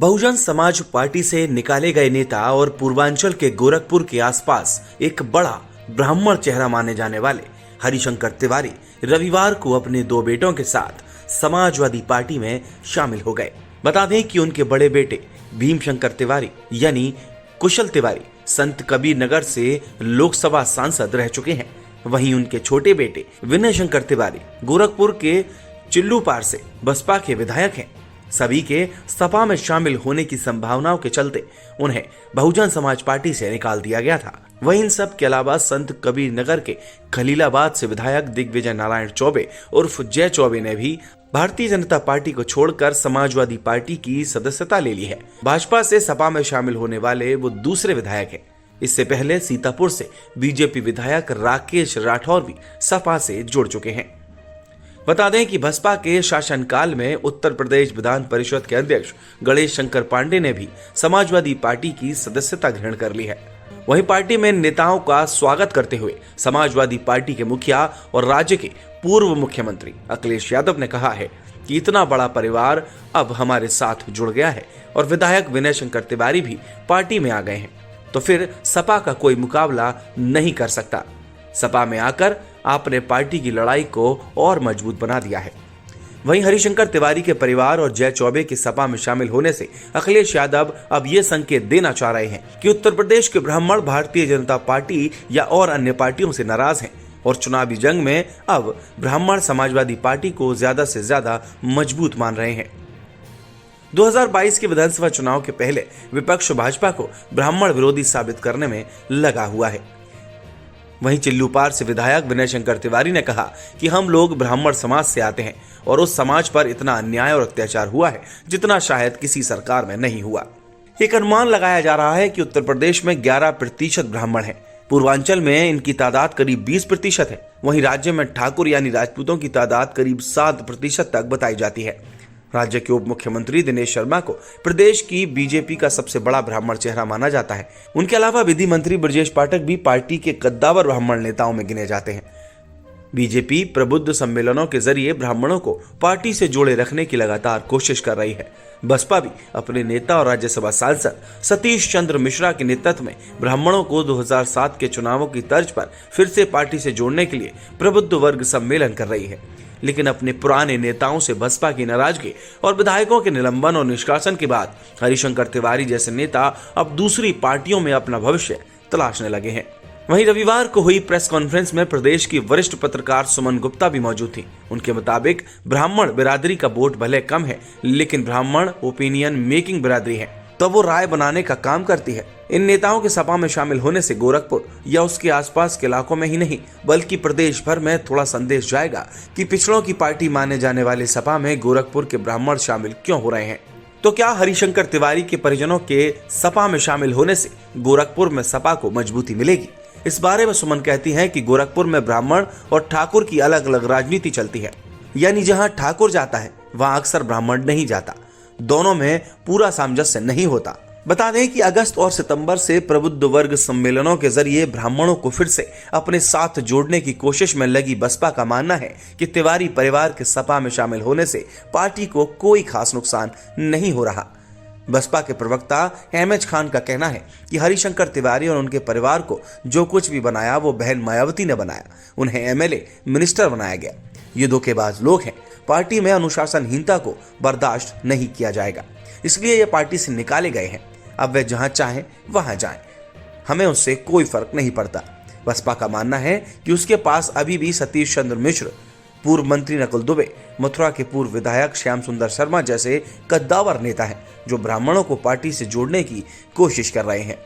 Bahujan Samaj party से निकाले गए नेता और पूर्वांचल के गोरखपुर के आसपास एक बड़ा ब्राह्मण चेहरा माने जाने वाले हरिशंकर तिवारी रविवार को अपने दो बेटों के साथ समाजवादी पार्टी में शामिल हो गए। बता दें कि उनके बड़े बेटे भीमशंकर तिवारी यानी कुशल तिवारी संत कबीर नगर से लोकसभा सांसद रह चुके हैं। वहीं उनके छोटे बेटे विनय शंकर तिवारी गोरखपुर के चिल्लूपार से बसपा के विधायक हैं। सभी के सपा में शामिल होने की संभावनाओं के चलते उन्हें बहुजन समाज पार्टी से निकाल दिया गया था। वहीं इन सब के अलावा संत कबीर नगर के खलीलाबाद से विधायक दिग्विजय नारायण चौबे उर्फ जय चौबे ने भी भारतीय जनता पार्टी को छोड़कर समाजवादी पार्टी की सदस्यता ले ली है। भाजपा से सपा में शामिल होने वाले वो दूसरे विधायक हैं। इससे पहले सीतापुर से बीजेपी विधायक राकेश राठौर भी सपा से जुड़ चुके हैं। बता दें कि बसपा के शासनकाल में उत्तर प्रदेश विधान परिषद के अध्यक्ष गणेश शंकर पांडे ने भी समाजवादी पार्टी की सदस्यता ग्रहण कर ली है। वहीं पार्टी में नेताओं का स्वागत करते हुए समाजवादी पार्टी के मुखिया और राज्य के पूर्व मुख्यमंत्री अखिलेश यादव ने कहा है कि इतना बड़ा परिवार अब हमारे साथ जुड़ गया है और विधायक विनय शंकर तिवारी भी पार्टी में आ गए हैं, तो फिर सपा का कोई मुकाबला नहीं कर सकता। सपा में आकर आपने पार्टी की लड़ाई को और मजबूत बना दिया है। वहीं हरिशंकर तिवारी के परिवार और जय चौबे के सपा में शामिल होने से अखिलेश यादव अब ये संकेत देना चाह रहे हैं कि उत्तर प्रदेश के ब्राह्मण भारतीय जनता पार्टी या और अन्य पार्टियों से नाराज हैं और चुनावी जंग में अब ब्राह्मण समाजवादी पार्टी को ज्यादा से ज्यादा मजबूत मान रहे हैं। 2022 के विधानसभा चुनाव के पहले विपक्ष भाजपा को ब्राह्मण विरोधी साबित करने में लगा हुआ है। वहीं चिल्लूपार से विधायक विनय शंकर तिवारी ने कहा कि हम लोग ब्राह्मण समाज से आते हैं और उस समाज पर इतना अन्याय और अत्याचार हुआ है जितना शायद किसी सरकार में नहीं हुआ। एक अनुमान लगाया जा रहा है कि उत्तर प्रदेश में 11% ब्राह्मण हैं। पूर्वांचल में इनकी तादाद करीब 20% है। वहीं राज्य में ठाकुर यानी राजपूतों की तादाद करीब 7% तक बताई जाती है। राज्य के उप मुख्यमंत्री दिनेश शर्मा को प्रदेश की बीजेपी का सबसे बड़ा ब्राह्मण चेहरा माना जाता है। उनके अलावा विधि मंत्री ब्रजेश पाठक भी पार्टी के कद्दावर ब्राह्मण नेताओं में गिने जाते हैं। बीजेपी प्रबुद्ध सम्मेलनों के जरिए ब्राह्मणों को पार्टी से जोड़े रखने की लगातार कोशिश कर रही है। बसपा भी अपने नेता और राज्यसभा सांसद सतीश चंद्र मिश्रा के नेतृत्व में ब्राह्मणों को 2007 के चुनावों की तर्ज पर फिर से पार्टी से जोड़ने के लिए प्रबुद्ध वर्ग सम्मेलन कर रही है। लेकिन अपने पुराने नेताओं से बसपा की नाराजगी और विधायकों के निलंबन और निष्कासन के बाद हरिशंकर तिवारी जैसे नेता अब दूसरी पार्टियों में अपना भविष्य तलाशने लगे हैं। वहीं रविवार को हुई प्रेस कॉन्फ्रेंस में प्रदेश की वरिष्ठ पत्रकार सुमन गुप्ता भी मौजूद थी। उनके मुताबिक ब्राह्मण बिरादरी का वोट भले कम है, लेकिन ब्राह्मण ओपिनियन मेकिंग बिरादरी है, तो वो राय बनाने का काम करती है। इन नेताओं के सपा में शामिल होने से गोरखपुर या उसके आसपास के इलाकों में ही नहीं बल्कि प्रदेश भर में थोड़ा संदेश जाएगा कि पिछड़ों की पार्टी माने जाने वाले सपा में गोरखपुर के ब्राह्मण शामिल क्यों हो रहे हैं। तो क्या हरिशंकर तिवारी के परिजनों के सपा में शामिल होने से गोरखपुर में सपा को मजबूती मिलेगी? इस बारे में सुमन कहती हैं कि गोरखपुर में ब्राह्मण और ठाकुर की अलग अलग राजनीति चलती है, यानी जहां ठाकुर जाता है वहां अक्सर ब्राह्मण नहीं जाता। दोनों में पूरा सामंजस्य नहीं होता। बता दें कि अगस्त और सितंबर से प्रबुद्ध वर्ग सम्मेलनों के जरिए ब्राह्मणों को फिर से अपने साथ जोड़ने की कोशिश में लगी बसपा का मानना है कि तिवारी परिवार के सपा में शामिल होने से पार्टी को कोई खास नुकसान नहीं हो रहा। बसपा के प्रवक्ता अहमद खान का कहना है कि हरिशंकर तिवारी और उनके परिवार को जो कुछ भी बनाया वो बहन मायावती ने बनाया। उन्हें एमएलए मिनिस्टर बनाया गया। ये धोखेबाज लोग हैं। पार्टी में अनुशासनहीनता को बर्दाश्त नहीं किया जाएगा, इसलिए ये पार्टी से निकाले गए हैं। अब वे जहां चाहें वहां जाएं, हमें उससे कोई फर्क नहीं पड़ता। बसपा का मानना है कि उसके पास अभी भी सतीश चंद्र मिश्र, पूर्व मंत्री नकुल दुबे, मथुरा के पूर्व विधायक श्याम सुंदर शर्मा जैसे कद्दावर नेता हैं जो ब्राह्मणों को पार्टी से जोड़ने की कोशिश कर रहे हैं।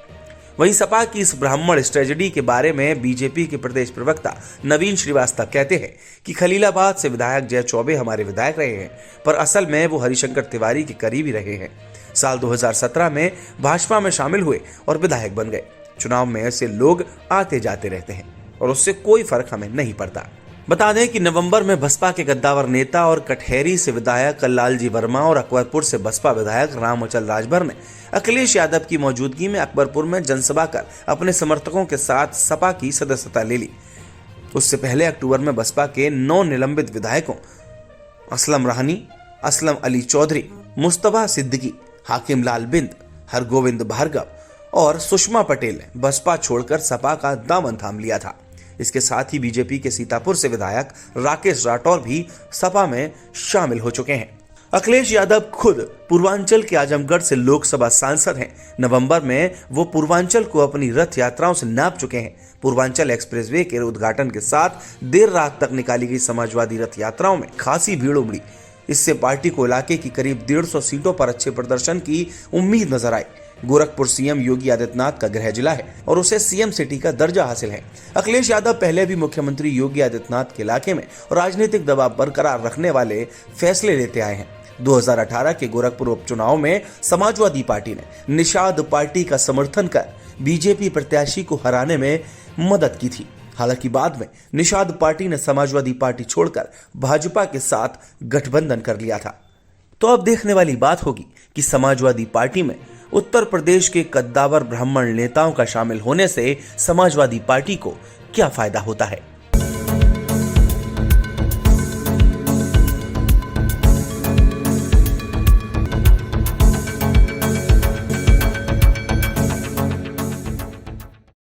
वहीं सपा की इस ब्राह्मण स्ट्रेटजी के बारे में बीजेपी के प्रदेश प्रवक्ता नवीन श्रीवास्तव कहते हैं कि खलीलाबाद से विधायक जय चौबे हमारे विधायक रहे हैं, पर असल में वो हरिशंकर तिवारी के करीबी रहे हैं। साल 2017 में भाजपा में शामिल हुए और विधायक बन गए। चुनाव में ऐसे लोग आते जाते रहते हैं और उससे कोई फर्क हमें नहीं पड़ता। बता दें कि नवंबर में बसपा के गद्दावर नेता और कटहरी से विधायक लालजी वर्मा और अकबरपुर से बसपा विधायक राम अचल राजभर ने अखिलेश यादव की मौजूदगी में अकबरपुर में जनसभा कर अपने समर्थकों के साथ सपा की सदस्यता ले ली। उससे पहले अक्टूबर में बसपा के 9 निलंबित विधायकों असलम राहनी, असलम अली चौधरी, मुस्तफा सिद्दीकी, हाकिम लाल बिंद, हरगोविंद भार्गव और सुषमा पटेल ने बसपा छोड़कर सपा का दामन थाम लिया था। इसके साथ ही बीजेपी के सीतापुर से विधायक राकेश राठौर भी सपा में शामिल हो चुके हैं। अखिलेश यादव खुद पूर्वांचल के आजमगढ़ से लोकसभा सांसद हैं। नवंबर में वो पूर्वांचल को अपनी रथ यात्राओं से नाप चुके हैं। पूर्वांचल एक्सप्रेसवे के उद्घाटन के साथ देर रात तक निकाली गई समाजवादी रथ यात्राओं में खासी भीड़ उमड़ी। इससे पार्टी को इलाके की करीब 150 सीटों पर अच्छे प्रदर्शन की उम्मीद नजर आई। गोरखपुर सीएम योगी आदित्यनाथ का गृह जिला है और उसे सीएम सिटी का दर्जा हासिल है। अखिलेश यादव पहले भी मुख्यमंत्री योगी आदित्यनाथ के इलाके में राजनीतिक दबाव बरकरार रखने वाले फैसले लेते आए हैं। 2018 के गोरखपुर उपचुनाव में समाजवादी पार्टी ने निषाद पार्टी का समर्थन कर बीजेपी प्रत्याशी को हराने में मदद की थी। हालांकि बाद में निषाद पार्टी ने समाजवादी पार्टी छोड़कर भाजपा के साथ गठबंधन कर लिया था। तो अब देखने वाली बात होगी कि समाजवादी पार्टी में उत्तर प्रदेश के कद्दावर ब्राह्मण नेताओं का शामिल होने से समाजवादी पार्टी को क्या फायदा होता है।